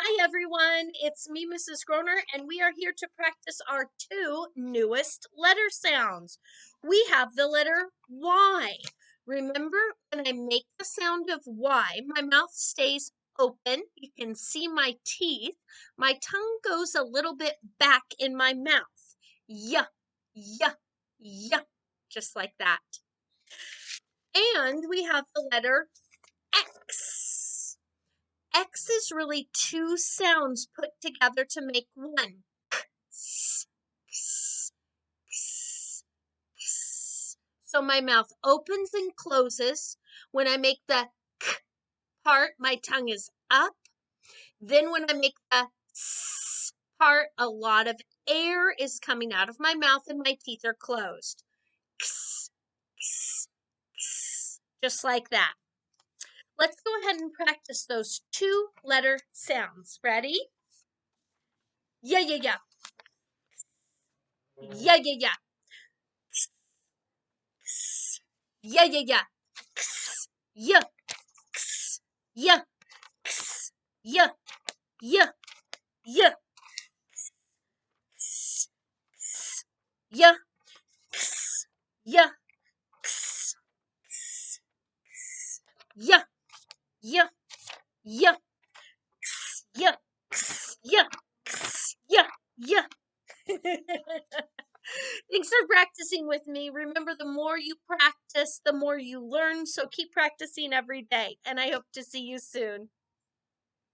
Hi everyone, it's me, Mrs. Groner, and we are here to practice our two newest letter sounds. We have the letter Y. Remember, when I make the sound of Y, my mouth stays open. You can see my teeth. My tongue goes a little bit back in my mouth. Yeah, yeah, yeah, just like that. And we have the letter X. X is really two sounds put together to make one. So my mouth opens and closes. When I make the k part, my tongue is up. Then when I make the s part, a lot of air is coming out of my mouth and my teeth are closed. Just like that. Let's go ahead and practice those two letter sounds. Ready? Yeah, yeah, yeah. Yeah, yeah, yeah. Yeah, yeah, yeah. Yeah, yeah, yeah, yeah, yeah, yeah, yeah, yeah, yeah, yeah, yeah, yeah, yeah, yeah. Thanks for practicing with me. Remember, the more you practice, the more you learn. So keep practicing every day. And I hope to see you soon.